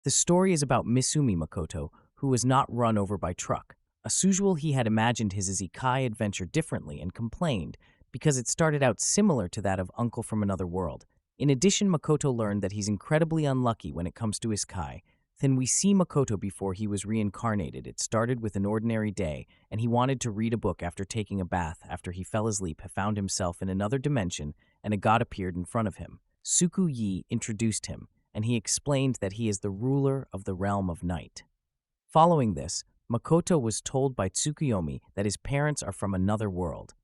The story is about Misumi Makoto, who was not run over by truck. As usual, he had imagined his isekai adventure differently and complained because it started out similar to that of Uncle from Another World. In addition, Makoto learned that he's incredibly unlucky when it comes to isekai. Then we see Makoto before he was reincarnated. It started with an ordinary day, and he wanted to read a book after taking a bath. After he fell asleep, found himself in another dimension, and a god appeared in front of him. Suku Yi introduced him, and he explained that he is the ruler of the realm of night. Following this, Makoto was told by Tsukuyomi that his parents are from another world.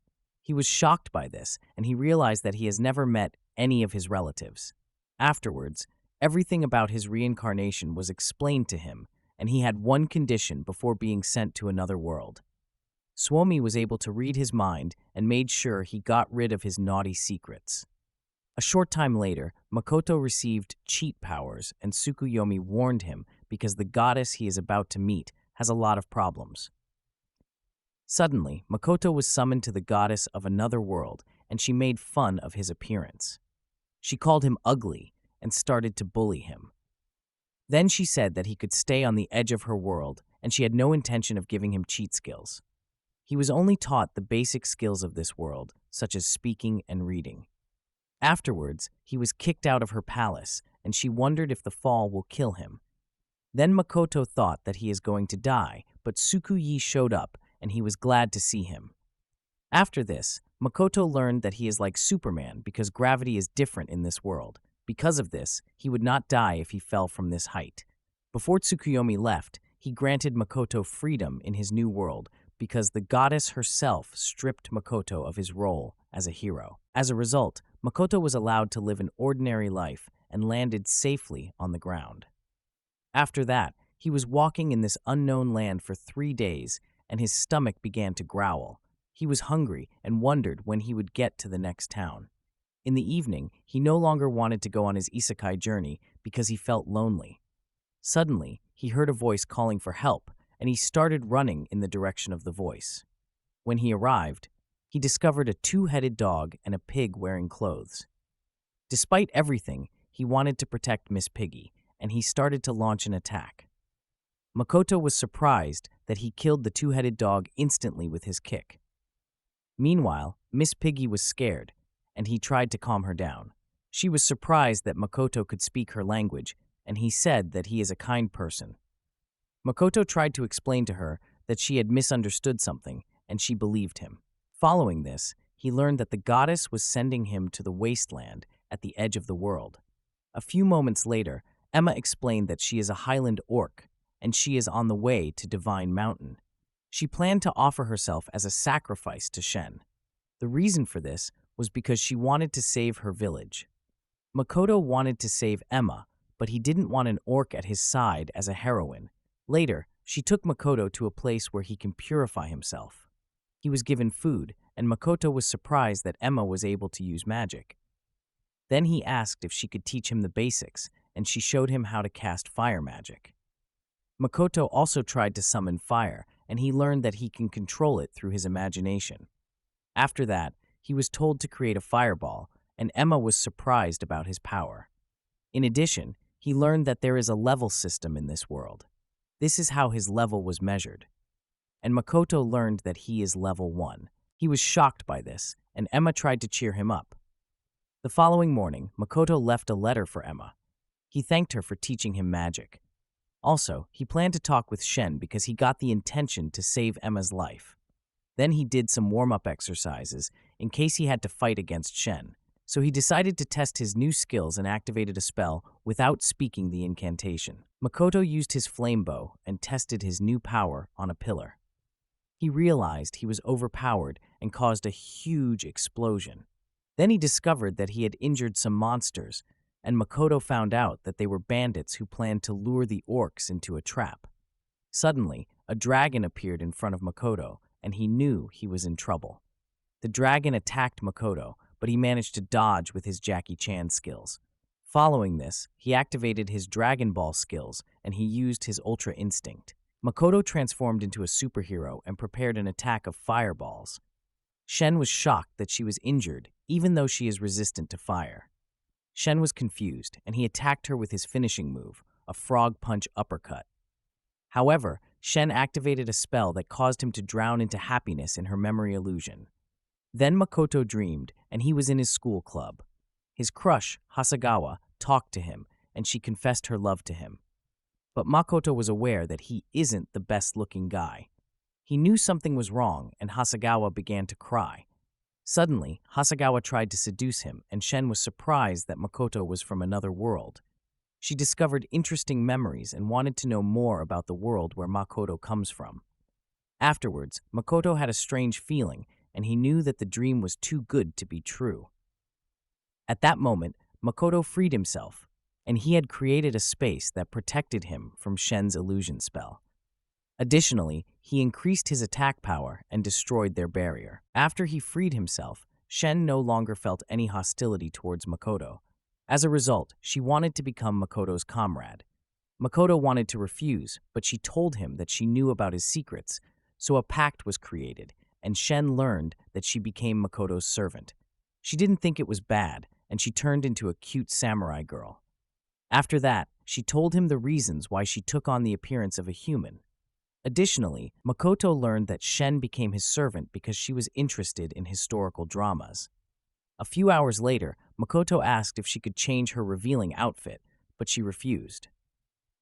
He was shocked by this, and he realized that he has never met any of his relatives. Afterwards, everything about his reincarnation was explained to him, and he had one condition before being sent to another world. Suomi was able to read his mind and made sure he got rid of his naughty secrets. A short time later, Makoto received cheat powers, and Tsukuyomi warned him because the goddess he is about to meet has a lot of problems. Suddenly, Makoto was summoned to the goddess of another world, and she made fun of his appearance. She called him ugly and started to bully him. Then she said that he could stay on the edge of her world, and she had no intention of giving him cheat skills. He was only taught the basic skills of this world, such as speaking and reading. Afterwards, he was kicked out of her palace, and she wondered if the fall will kill him. Then Makoto thought that he is going to die, but Tsukuyi showed up, and he was glad to see him. After this, Makoto learned that he is like Superman because gravity is different in this world. Because of this, he would not die if he fell from this height. Before Tsukuyomi left, he granted Makoto freedom in his new world because the goddess herself stripped Makoto of his role as a hero. As a result, Makoto was allowed to live an ordinary life and landed safely on the ground. After that, he was walking in this unknown land for 3 days, and his stomach began to growl. He was hungry and wondered when he would get to the next town. In the evening, he no longer wanted to go on his isekai journey because he felt lonely. Suddenly, he heard a voice calling for help, and he started running in the direction of the voice. When he arrived, he discovered a 2-headed dog and a pig wearing clothes. Despite everything, he wanted to protect Miss Piggy, and he started to launch an attack. Makoto was surprised that he killed the 2-headed dog instantly with his kick. Meanwhile, Miss Piggy was scared, and he tried to calm her down. She was surprised that Makoto could speak her language, and he said that he is a kind person. Makoto tried to explain to her that she had misunderstood something, and she believed him. Following this, he learned that the goddess was sending him to the Wasteland at the edge of the world. A few moments later, Emma explained that she is a Highland orc, and she is on the way to Divine Mountain. She planned to offer herself as a sacrifice to Shen. The reason for this was because she wanted to save her village. Makoto wanted to save Emma, but he didn't want an orc at his side as a heroine. Later, she took Makoto to a place where he can purify himself. He was given food, and Makoto was surprised that Emma was able to use magic. Then he asked if she could teach him the basics, and she showed him how to cast fire magic. Makoto also tried to summon fire, and he learned that he can control it through his imagination. After that, he was told to create a fireball, and Emma was surprised about his power. In addition, he learned that there is a level system in this world. This is how his level was measured. And Makoto learned that he is level 1. He was shocked by this, and Emma tried to cheer him up. The following morning, Makoto left a letter for Emma. He thanked her for teaching him magic. Also, he planned to talk with Shen because he got the intention to save Emma's life. Then he did some warm-up exercises in case he had to fight against Shen. So he decided to test his new skills and activated a spell without speaking the incantation. Makoto used his flame bow and tested his new power on a pillar. He realized he was overpowered and caused a huge explosion. Then he discovered that he had injured some monsters, and Makoto found out that they were bandits who planned to lure the orcs into a trap. Suddenly, a dragon appeared in front of Makoto, and he knew he was in trouble. The dragon attacked Makoto, but he managed to dodge with his Jackie Chan skills. Following this, he activated his Dragon Ball skills, and he used his Ultra Instinct. Makoto transformed into a superhero and prepared an attack of fireballs. Shen was shocked that she was injured, even though she is resistant to fire. Shen was confused, and he attacked her with his finishing move, a frog punch uppercut. However, Shen activated a spell that caused him to drown into happiness in her memory illusion. Then Makoto dreamed, and he was in his school club. His crush, Hasagawa, talked to him, and she confessed her love to him. But Makoto was aware that he isn't the best-looking guy. He knew something was wrong, and Hasagawa began to cry. Suddenly, Hasagawa tried to seduce him, and Shen was surprised that Makoto was from another world. She discovered interesting memories and wanted to know more about the world where Makoto comes from. Afterwards, Makoto had a strange feeling, and he knew that the dream was too good to be true. At that moment, Makoto freed himself, and he had created a space that protected him from Shen's illusion spell. Additionally, he increased his attack power and destroyed their barrier. After he freed himself, Shen no longer felt any hostility towards Makoto. As a result, she wanted to become Makoto's comrade. Makoto wanted to refuse, but she told him that she knew about his secrets, so a pact was created, and Shen learned that she became Makoto's servant. She didn't think it was bad, and she turned into a cute samurai girl. After that, she told him the reasons why she took on the appearance of a human. Additionally, Makoto learned that Shen became his servant because she was interested in historical dramas. A few hours later, Makoto asked if she could change her revealing outfit, but she refused.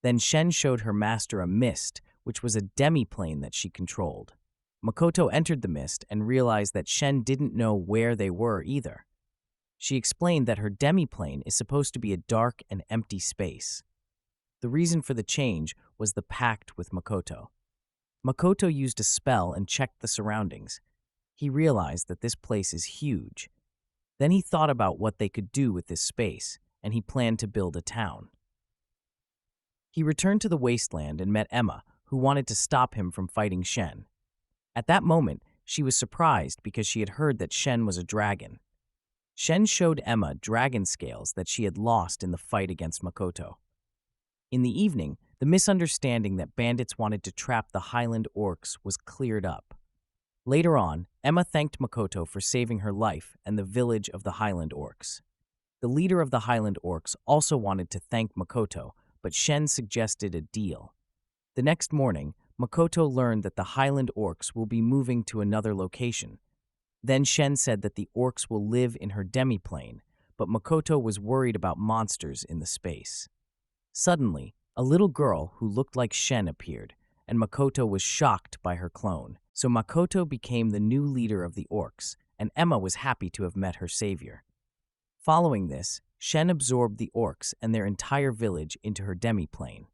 Then Shen showed her master a mist, which was a demi-plane that she controlled. Makoto entered the mist and realized that Shen didn't know where they were either. She explained that her demi-plane is supposed to be a dark and empty space. The reason for the change was the pact with Makoto. Makoto used a spell and checked the surroundings. He realized that this place is huge. Then he thought about what they could do with this space, and he planned to build a town. He returned to the Wasteland and met Emma, who wanted to stop him from fighting Shen. At that moment, she was surprised because she had heard that Shen was a dragon. Shen showed Emma dragon scales that she had lost in the fight against Makoto. In the evening, the misunderstanding that bandits wanted to trap the Highland orcs was cleared up. Later on, Emma thanked Makoto for saving her life and the village of the Highland orcs. The leader of the Highland orcs also wanted to thank Makoto, but Shen suggested a deal. The next morning, Makoto learned that the Highland orcs will be moving to another location. Then Shen said that the orcs will live in her demi-plane, but Makoto was worried about monsters in the space. Suddenly, a little girl who looked like Shen appeared, and Makoto was shocked by her clone. So Makoto became the new leader of the orcs, and Emma was happy to have met her savior. Following this, Shen absorbed the orcs and their entire village into her demi-plane.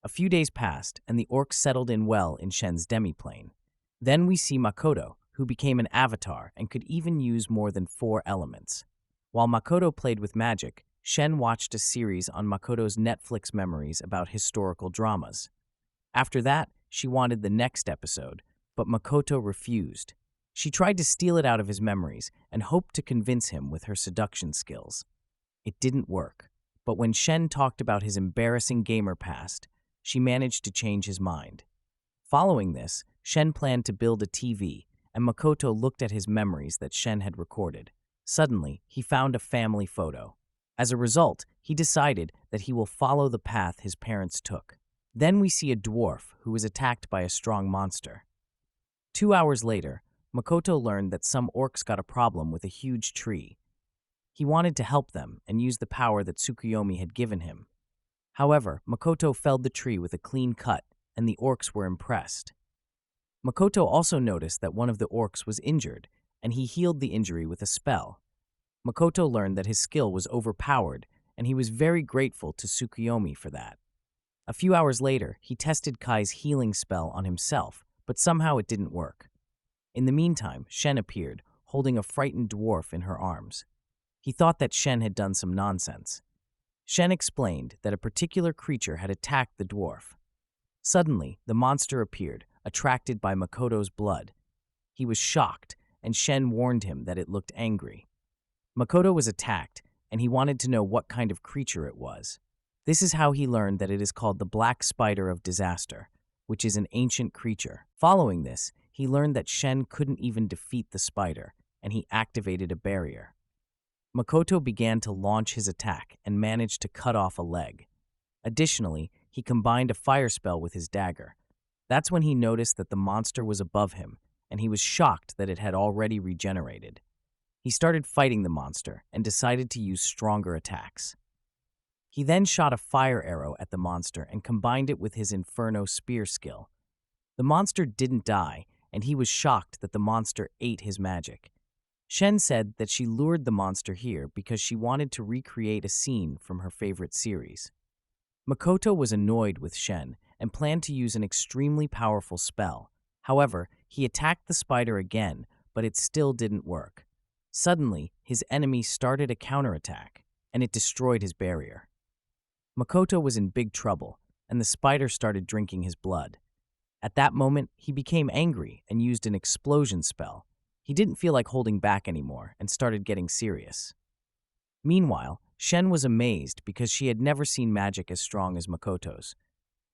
A few days passed, and the orcs settled in well in Shen's demi-plane. Then we see Makoto, who became an avatar and could even use more than 4 elements. While Makoto played with magic, Shen watched a series on Makoto's Netflix memories about historical dramas. After that, she wanted the next episode, but Makoto refused. She tried to steal it out of his memories and hoped to convince him with her seduction skills. It didn't work, but when Shen talked about his embarrassing gamer past, she managed to change his mind. Following this, Shen planned to build a TV, and Makoto looked at his memories that Shen had recorded. Suddenly, he found a family photo. As a result, he decided that he will follow the path his parents took. Then we see a dwarf who was attacked by a strong monster. 2 hours later, Makoto learned that some orcs got a problem with a huge tree. He wanted to help them and use the power that Tsukuyomi had given him. However, Makoto felled the tree with a clean cut, and the orcs were impressed. Makoto also noticed that one of the orcs was injured, and he healed the injury with a spell. Makoto learned that his skill was overpowered, and he was very grateful to Tsukuyomi for that. A few hours later, he tested Kai's healing spell on himself, but somehow it didn't work. In the meantime, Shen appeared, holding a frightened dwarf in her arms. He thought that Shen had done some nonsense. Shen explained that a particular creature had attacked the dwarf. Suddenly, the monster appeared, attracted by Makoto's blood. He was shocked, and Shen warned him that it looked angry. Makoto was attacked, and he wanted to know what kind of creature it was. This is how he learned that it is called the Black Spider of Disaster, which is an ancient creature. Following this, he learned that Shen couldn't even defeat the spider, and he activated a barrier. Makoto began to launch his attack and managed to cut off a leg. Additionally, he combined a fire spell with his dagger. That's when he noticed that the monster was above him, and he was shocked that it had already regenerated. He started fighting the monster and decided to use stronger attacks. He then shot a fire arrow at the monster and combined it with his Inferno spear skill. The monster didn't die, and he was shocked that the monster ate his magic. Shen said that she lured the monster here because she wanted to recreate a scene from her favorite series. Makoto was annoyed with Shen and planned to use an extremely powerful spell. However, he attacked the spider again, but it still didn't work. Suddenly, his enemy started a counterattack, and it destroyed his barrier. Makoto was in big trouble, and the spider started drinking his blood. At that moment, he became angry and used an explosion spell. He didn't feel like holding back anymore and started getting serious. Meanwhile, Shen was amazed because she had never seen magic as strong as Makoto's.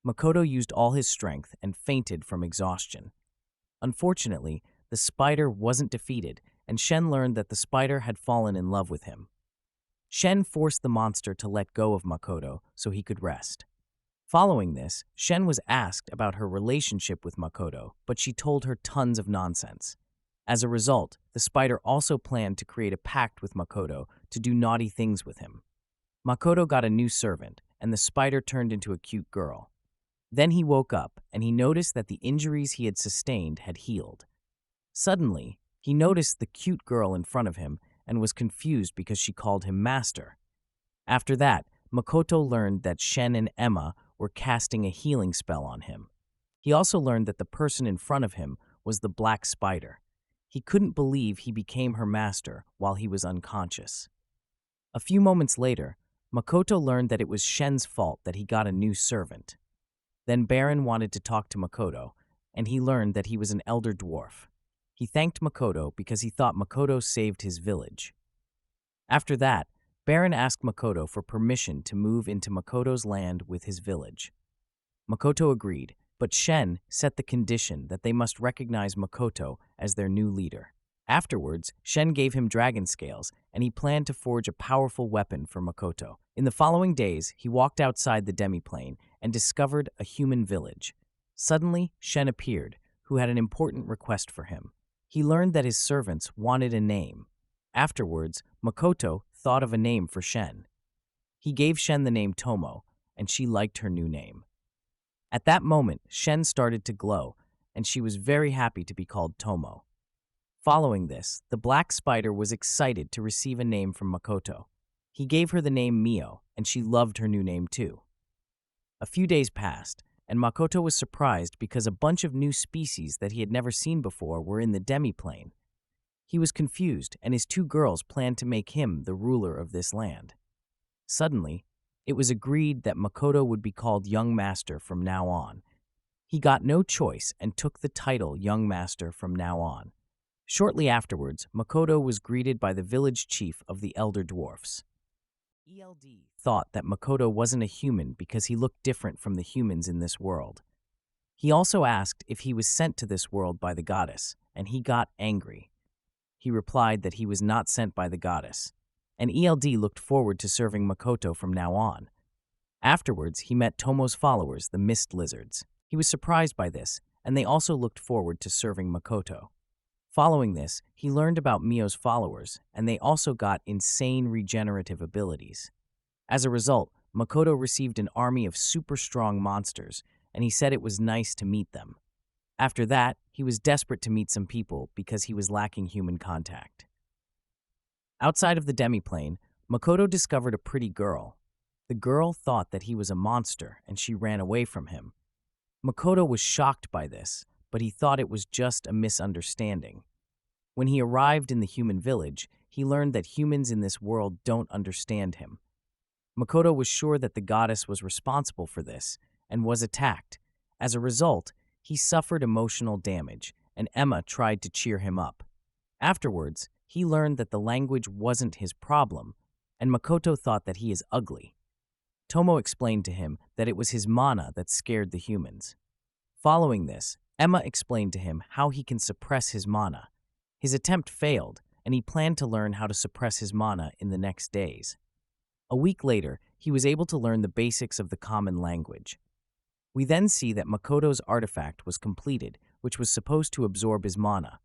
Makoto used all his strength and fainted from exhaustion. Unfortunately, the spider wasn't defeated, and Shen learned that the spider had fallen in love with him. Shen forced the monster to let go of Makoto so he could rest. Following this, Shen was asked about her relationship with Makoto, but she told her tons of nonsense. As a result, the spider also planned to create a pact with Makoto to do naughty things with him. Makoto got a new servant, and the spider turned into a cute girl. Then he woke up, and he noticed that the injuries he had sustained had healed. Suddenly, he noticed the cute girl in front of him and was confused because she called him master. After that, Makoto learned that Shen and Emma were casting a healing spell on him. He also learned that the person in front of him was the black spider. He couldn't believe he became her master while he was unconscious. A few moments later, Makoto learned that it was Shen's fault that he got a new servant. Then Baron wanted to talk to Makoto, and he learned that he was an elder dwarf. He thanked Makoto because he thought Makoto saved his village. After that, Baron asked Makoto for permission to move into Makoto's land with his village. Makoto agreed, but Shen set the condition that they must recognize Makoto as their new leader. Afterwards, Shen gave him dragon scales, and he planned to forge a powerful weapon for Makoto. In the following days, he walked outside the demiplane and discovered a human village. Suddenly, Shen appeared, who had an important request for him. He learned that his servants wanted a name. Afterwards, Makoto thought of a name for Shen. He gave Shen the name Tomo, and she liked her new name. At that moment, Shen started to glow, and she was very happy to be called Tomo. Following this, the black spider was excited to receive a name from Makoto. He gave her the name Mio, and she loved her new name too. A few days passed, and Makoto was surprised because a bunch of new species that he had never seen before were in the demiplane. He was confused, and his two girls planned to make him the ruler of this land. Suddenly, it was agreed that Makoto would be called Young Master from now on. He got no choice and took the title Young Master from now on. Shortly afterwards, Makoto was greeted by the village chief of the Elder Dwarfs. ELD thought that Makoto wasn't a human because he looked different from the humans in this world. He also asked if he was sent to this world by the goddess, and he got angry. He replied that he was not sent by the goddess, and ELD looked forward to serving Makoto from now on. Afterwards, he met Tomo's followers, the Mist Lizards. He was surprised by this, and they also looked forward to serving Makoto. Following this, he learned about Mio's followers, and they also got insane regenerative abilities. As a result, Makoto received an army of super strong monsters, and he said it was nice to meet them. After that, he was desperate to meet some people because he was lacking human contact. Outside of the demiplane, Makoto discovered a pretty girl. The girl thought that he was a monster, and she ran away from him. Makoto was shocked by this, but he thought it was just a misunderstanding. When he arrived in the human village, he learned that humans in this world don't understand him. Makoto was sure that the goddess was responsible for this and was attacked. As a result, he suffered emotional damage, and Emma tried to cheer him up. Afterwards, he learned that the language wasn't his problem, and Makoto thought that he is ugly. Tomo explained to him that it was his mana that scared the humans. Following this, Emma explained to him how he can suppress his mana. His attempt failed, and he planned to learn how to suppress his mana in the next days. A week later, he was able to learn the basics of the common language. We then see that Makoto's artifact was completed, which was supposed to absorb his mana.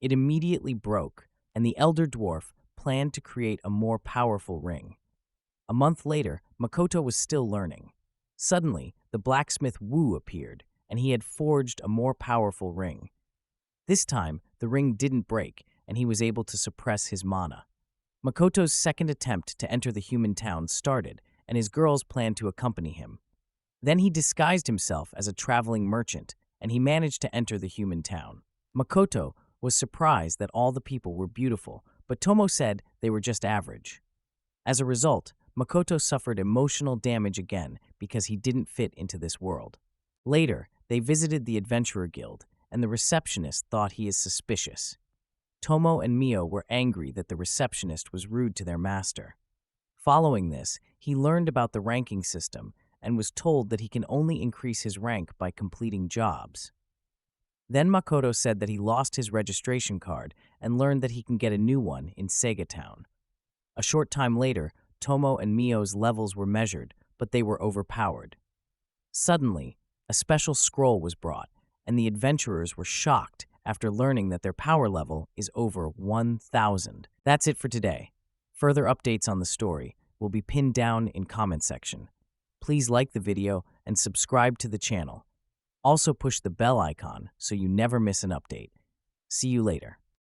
It immediately broke, and the elder dwarf planned to create a more powerful ring. A month later, Makoto was still learning. Suddenly, the blacksmith Wu appeared, and he had forged a more powerful ring. This time, the ring didn't break, and he was able to suppress his mana. Makoto's second attempt to enter the human town started, and his girls planned to accompany him. Then he disguised himself as a traveling merchant, and he managed to enter the human town. Makoto was surprised that all the people were beautiful, but Tomo said they were just average. As a result, Makoto suffered emotional damage again because he didn't fit into this world. Later, they visited the Adventurer Guild, and the receptionist thought he is suspicious. Tomo and Mio were angry that the receptionist was rude to their master. Following this, he learned about the ranking system and was told that he can only increase his rank by completing jobs. Then Makoto said that he lost his registration card and learned that he can get a new one in Sega Town. A short time later, Tomo and Mio's levels were measured, but they were overpowered. Suddenly, a special scroll was brought, and the adventurers were shocked after learning that their power level is over 1,000. That's it for today. Further updates on the story will be pinned down in comment section. Please like the video and subscribe to the channel. Also push the bell icon so you never miss an update. See you later.